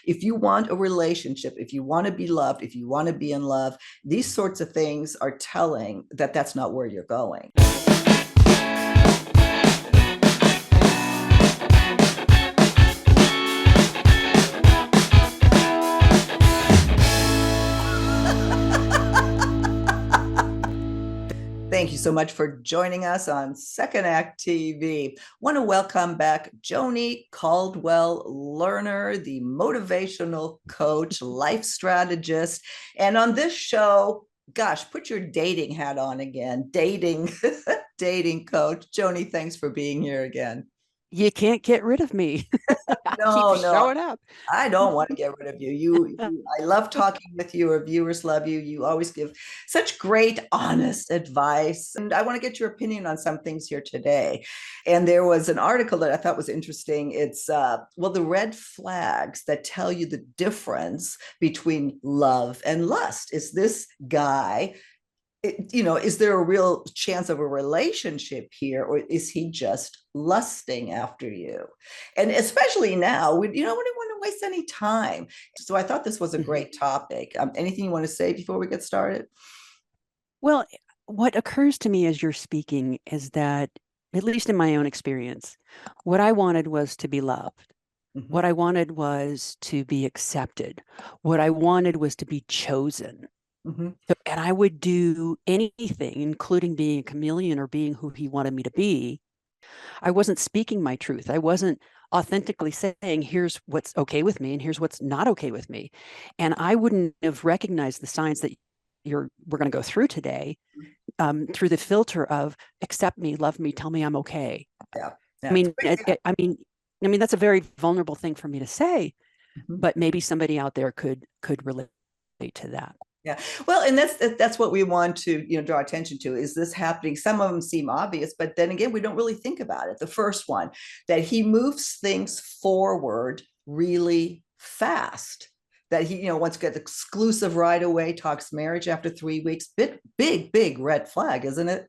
if you want a relationship, if you want to be loved, if you want to be in love, these sorts of things are telling that that's not where you're going. Thank you so much for joining us on Second Act TV. Want to welcome back Joni Caldwell Lerner, the motivational coach, life strategist. And on this show, gosh, put your dating hat on again. Dating coach. Joni, thanks for being here again. You can't get rid of me. I keep No, showing up. I don't want to get rid of you. I love talking with you. Our viewers love you. You always give such great, honest advice. And I want to get your opinion on some things here today. And there was an article that I thought was interesting. It's, the red flags that tell you the difference between love and lust. Is this guy, is there a real chance of a relationship here, or is he just lusting after you? And especially now, we don't want to waste any time. So I thought this was a great topic. Anything you want to say before we get started? Well, what occurs to me as you're speaking is that, at least in my own experience, what I wanted was to be loved. Mm-hmm. What I wanted was to be accepted. What I wanted was to be chosen. Mm-hmm. And I would do anything, including being a chameleon or being who he wanted me to be. I wasn't speaking my truth. I wasn't authentically saying, here's what's okay with me and here's what's not okay with me. And I wouldn't have recognized the signs that we're going to go through today through the filter of accept me, love me, tell me I'm okay. Yeah. I mean, that's a very vulnerable thing for me to say, but maybe somebody out there could relate to that. Yeah, well, and that's what we want to draw attention to. Is this happening? Some of them seem obvious, but then again, we don't really think about it. The first one, that he moves things forward really fast. That he wants to get exclusive right away. Talks marriage after 3 weeks. Big red flag, isn't it?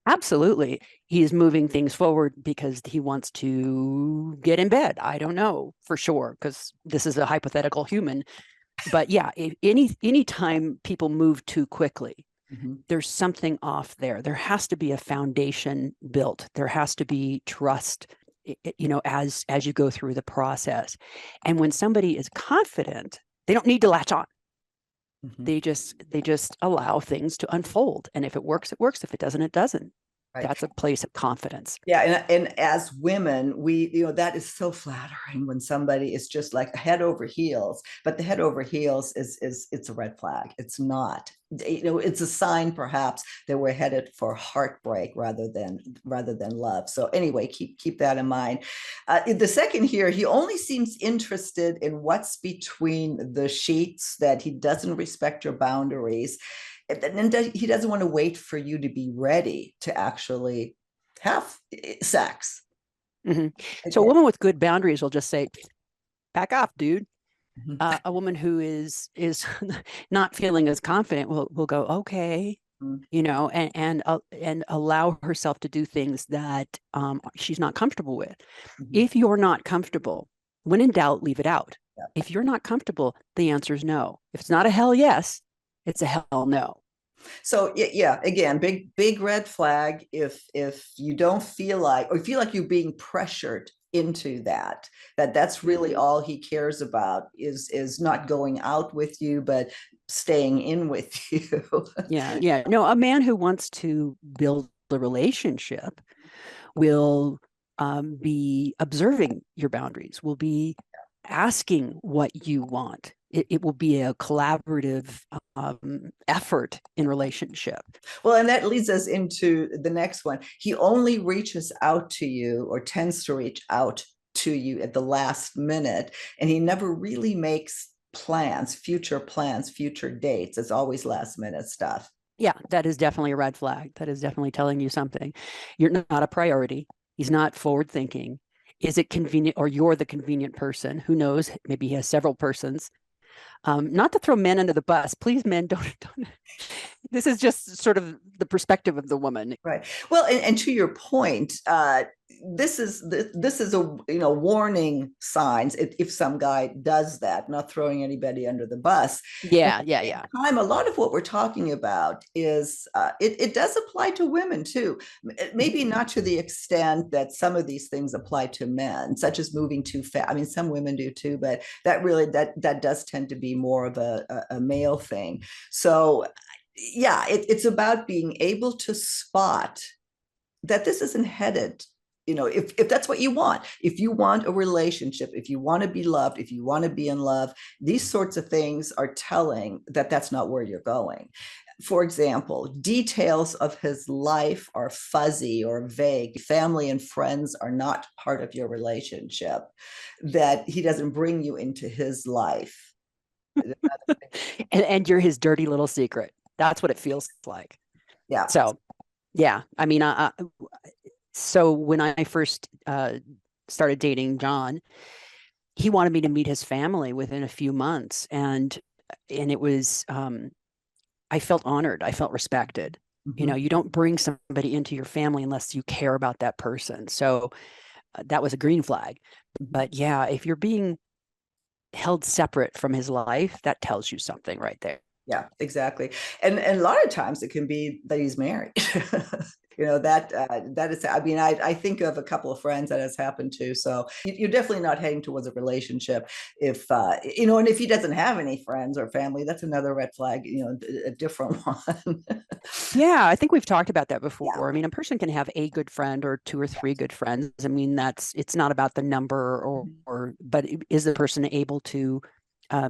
Absolutely. He's moving things forward because he wants to get in bed. I don't know for sure, because this is a hypothetical human. But yeah, any time people move too quickly, there's something off there. There has to be a foundation built. There has to be trust, as you go through the process. And when somebody is confident, they don't need to latch on. They just allow things to unfold. And if it works, it works. If it doesn't, it doesn't. Right. That's a place of confidence. Yeah, and as women, we that is so flattering when somebody is just like head over heels. But the head over heels is it's a red flag. It's not. It's a sign perhaps that we're headed for heartbreak rather than love. So anyway, keep that in mind. The second here, he only seems interested in what's between the sheets. That he doesn't respect your boundaries. And he doesn't want to wait for you to be ready to actually have sex. So a woman with good boundaries will just say, back off, dude. A woman who is not feeling as confident will go, okay, and allow herself to do things that she's not comfortable with. If you're not comfortable, when in doubt, leave it out. Yeah. If you're not comfortable, the answer is no. If it's not a hell yes, it's a hell no. So yeah, again, big red flag. If you don't feel like, or feel like you're being pressured into that's really all he cares about is not going out with you, but staying in with you. Yeah. No, a man who wants to build a relationship will be observing your boundaries, will be asking what you want. It will be a collaborative effort in relationship. Well, and that leads us into the next one. He only reaches out to you, or tends to reach out to you at the last minute, and he never really makes future plans, future dates. It's always last minute stuff. Yeah, that is definitely a red flag. That is definitely telling you something. You're not a priority. He's not forward thinking. Is it convenient, or you're the convenient person? Who knows? Maybe he has several persons. Not to throw men under the bus, please, men, don't. This is just sort of the perspective of the woman. Right. Well, and to your point, this is a warning signs if some guy does that, not throwing anybody under the bus. And Yeah, at yeah, the yeah. same time, a lot of what we're talking about is it does apply to women too. Maybe not to the extent that some of these things apply to men, such as moving too fast. I mean, some women do too, but that does tend to be more of a male thing. So yeah, it's about being able to spot that this isn't headed, if that's what you want, if you want a relationship, if you want to be loved, if you want to be in love, these sorts of things are telling that that's not where you're going. For example, details of his life are fuzzy or vague. Family and friends are not part of your relationship, that he doesn't bring you into his life. And you're his dirty little secret. That's what it feels like. Yeah. So, yeah, I mean, so when I first started dating John, he wanted me to meet his family within a few months, and it was I felt honored. I felt respected. Mm-hmm. You don't bring somebody into your family unless you care about that person. So that was a green flag. Mm-hmm. But yeah, if you're being held separate from his life, that tells you something right there. Yeah, exactly. And a lot of times it can be that he's married. That is, I mean, I think of a couple of friends that has happened to. So you're definitely not heading towards a relationship if and if he doesn't have any friends or family, that's another red flag, a different one. Yeah, I think we've talked about that Yeah. before. I mean, a person can have a good friend or two or three good friends. I mean, it's not about the number but is the person able to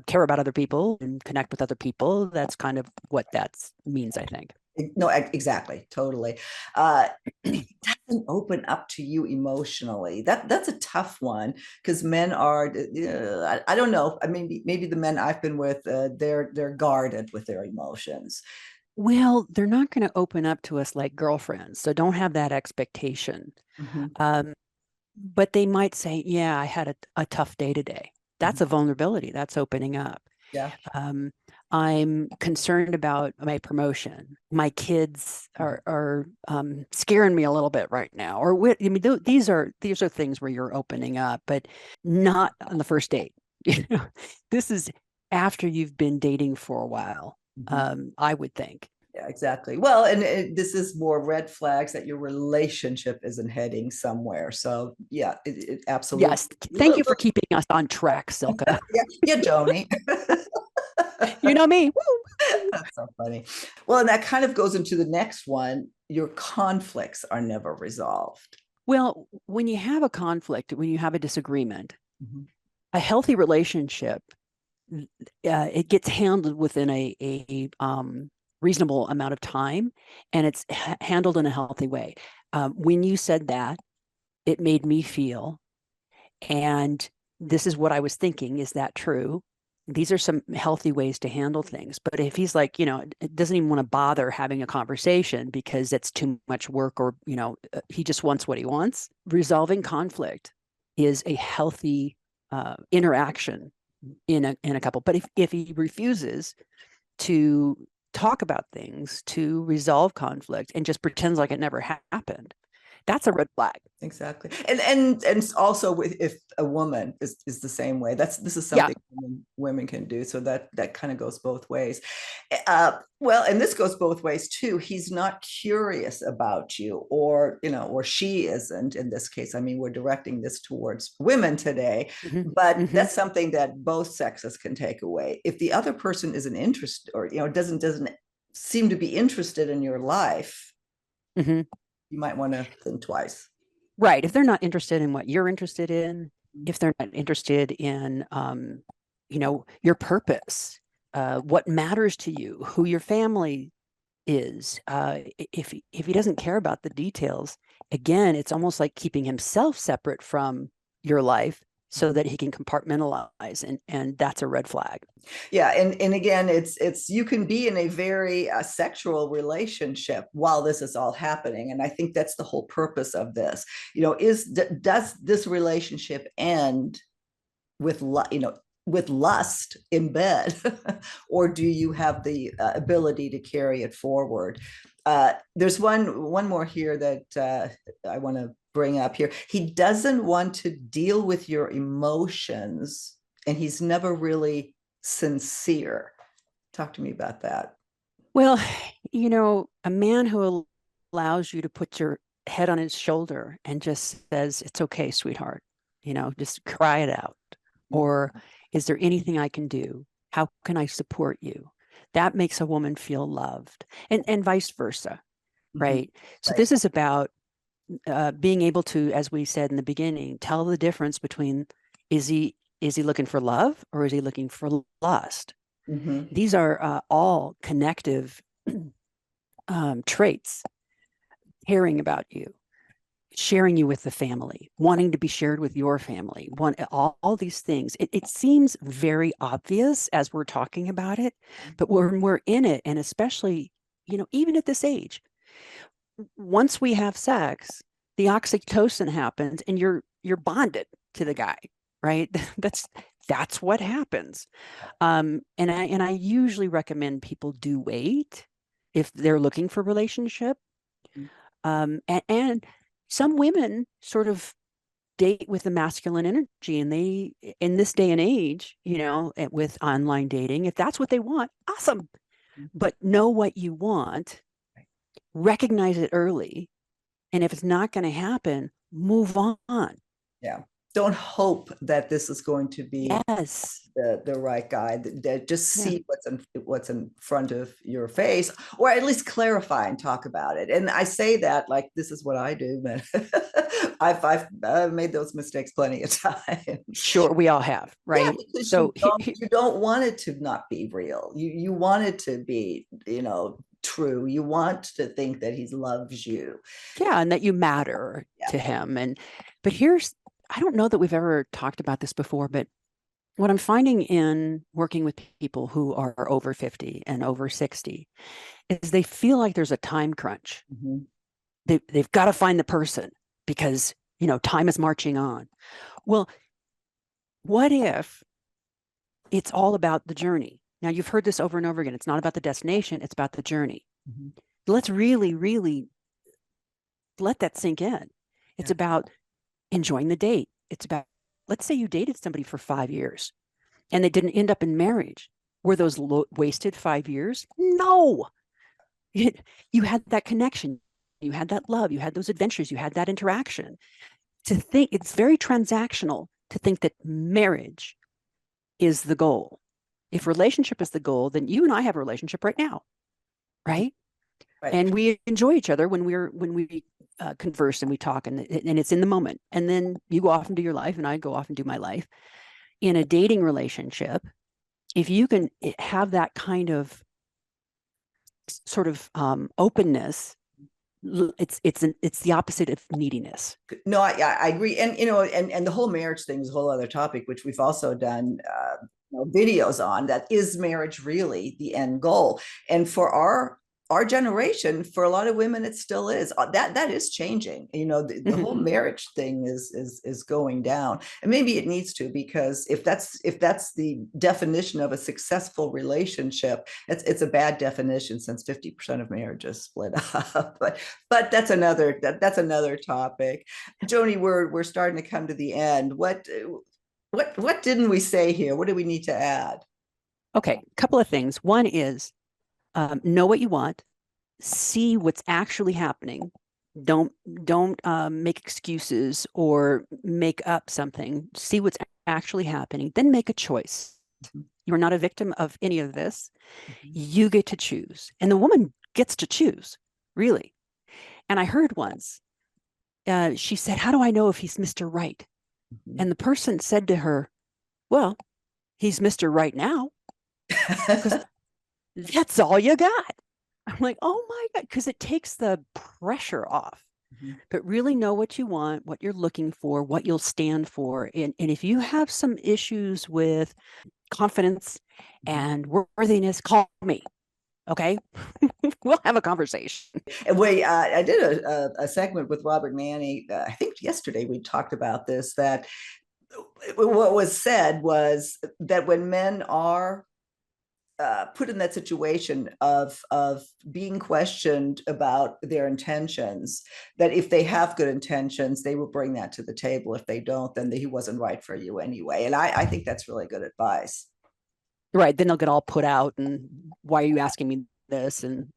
care about other people and connect with other people? That's kind of what that means, I think. No, exactly, totally. It doesn't open up to you emotionally. That's a tough one because men are. I don't know. I mean, maybe the men I've been with, they're guarded with their emotions. Well, they're not going to open up to us like girlfriends, so don't have that expectation. Mm-hmm. Um, but they might say, "Yeah, I had a tough day today." Mm-hmm. That's a vulnerability. That's opening up. Yeah. Um, I'm concerned about my promotion. My kids are scaring me a little bit right now. Or I mean, these are things where you're opening up, but not on the first date. This is after you've been dating for a while. Mm-hmm. I would think. Yeah, exactly. Well, and this is more red flags that your relationship isn't heading somewhere. So yeah, it absolutely. Yes. Thank you for keeping us on track, Silka. Yeah, yeah, Joni. You know me. That's so funny. Well, and that kind of goes into the next one. Your conflicts are never resolved. Well, when you have a conflict, when you have a disagreement, Mm-hmm. a healthy relationship, it gets handled within a reasonable amount of time, and it's handled in a healthy way. When you said that, it made me feel, and this is what I was thinking. Is that true? These are some healthy ways to handle things. But if he's like, it doesn't even want to bother having a conversation because it's too much work, or, he just wants what he wants, resolving conflict is a healthy interaction in a couple. But if he refuses to talk about things, to resolve conflict, and just pretends like it never happened, that's a red flag. Exactly. And also if a woman is the same way, this is Yeah. something women can do. So that kind of goes both ways. Well, and this goes both ways too. He's not curious about you, or she isn't in this case. I mean, we're directing this towards women today, Mm-hmm. but Mm-hmm. that's something that both sexes can take away. If the other person isn't interested, or doesn't seem to be interested in your life, Mm-hmm. you might want to think twice. Right. If they're not interested in what you're interested in, if they're not interested in, your purpose, what matters to you, who your family is, if he doesn't care about the details, again, it's almost like keeping himself separate from your life so that he can compartmentalize, and that's a red flag. Yeah, and again, it's you can be in a very sexual relationship while this is all happening, and I think that's the whole purpose of this. Does this relationship end with with lust in bed, or do you have the ability to carry it forward? There's one more here that I want to bring up here. He doesn't want to deal with your emotions, and he's never really sincere. Talk to me about that. Well, a man who allows you to put your head on his shoulder and just says, "It's okay, sweetheart," just cry it out. Or, "Is there anything I can do? How can I support you?" That makes a woman feel loved, and vice versa, right? So Right. this is about being able to, as we said in the beginning, tell the difference between is he looking for love or is he looking for lust? Mm-hmm. These are all connective traits: caring about you, sharing you with the family, wanting to be shared with your family, all these things. It seems very obvious as we're talking about it, but when we're in it, and especially, even at this age, once we have sex, the oxytocin happens and you're bonded to the guy, right? That's what happens. And I usually recommend people do wait if they're looking for a relationship. And some women sort of date with the masculine energy, and they, in this day and age, with online dating, if that's what they want, awesome. But know what you want, recognize it early, and if it's not going to happen, move on. Yeah. Don't hope that this is going to be Yes. the right guy. Just Yeah. see what's in front of your face, or at least clarify and talk about it. And I say that like this is what I do, but I've made those mistakes plenty of times. Sure, we all have, Yeah, right? because So you don't want it to not be real. You want it to be, true. You want to think that he loves you. yeah, and that you matter Yeah. to him. But I don't know that we've ever talked about this before, but what I'm finding in working with people who are over 50 and over 60 is they feel like there's a time crunch. Mm-hmm. They've got to find the person because, time is marching on. Well, what if it's all about the journey? Now, you've heard this over and over again. It's not about the destination, it's about the journey. Mm-hmm. Let's really, really let that sink in. It's Yeah. about enjoying the date. It's about, let's say you dated somebody for 5 years and they didn't end up in marriage. Were those wasted 5 years? No. You had that connection. You had that love. You had those adventures. You had that interaction. To think it's very transactional to think that marriage is the goal. If relationship is the goal, then you and I have a relationship right now, right? Right. And we enjoy each other when we converse and we talk, and it's in the moment. And then you go off and do your life, and I go off and do my life. In a dating relationship, if you can have that kind of sort of openness, it's the opposite of neediness. No, I agree, and and the whole marriage thing is a whole other topic, which we've also done videos on. That is marriage really the end goal? And for our generation, for a lot of women, it still is. That is changing. The whole marriage thing is going down, and maybe it needs to, because if that's the definition of a successful relationship, it's a bad definition, since 50% of marriages split up. But that's another topic. Joni, we're starting to come to the end. What didn't we say here? What do we need to add? Okay, a couple of things. One is know what you want, see what's actually happening. Don't make excuses or make up something. See what's actually happening, then make a choice. You're not a victim of any of this. You get to choose, and the woman gets to choose, really. And I heard once, she said, "How do I know if he's Mr. Right?" And the person said to her, "Well, he's Mr. Right now, because that's all you got." I'm like, oh my God, because it takes the pressure off. But really know what you want, what you're looking for, what you'll stand for. And if you have some issues with confidence and worthiness, call me. Okay. We'll have a conversation. And I did a segment with Robert Manny. I think yesterday we talked about this, that what was said was that when men are put in that situation of being questioned about their intentions, that if they have good intentions, they will bring that to the table. If they don't, then he wasn't right for you anyway. And I think that's really good advice. Right. Then they'll get all put out and why are you asking me this? And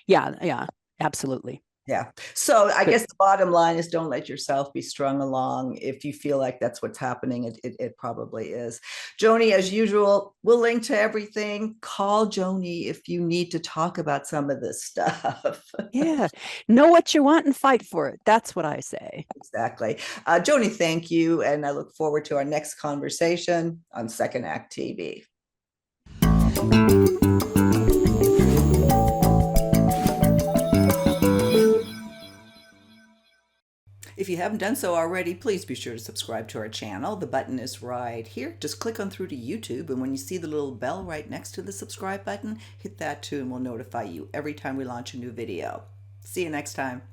yeah, absolutely. Yeah. So I But guess the bottom line is don't let yourself be strung along. If you feel like that's what's happening, it probably is. Joni, as usual, we'll link to everything. Call Joni if you need to talk about some of this stuff. yeah, know what you want and fight for it. That's what I say. Exactly. Joni, thank you. And I look forward to our next conversation on Second Act TV. If you haven't done so already, please be sure to subscribe to our channel. The button is right here. Just click on through to YouTube, and when you see the little bell right next to the subscribe button, hit that too, and we'll notify you every time we launch a new video. See you next time.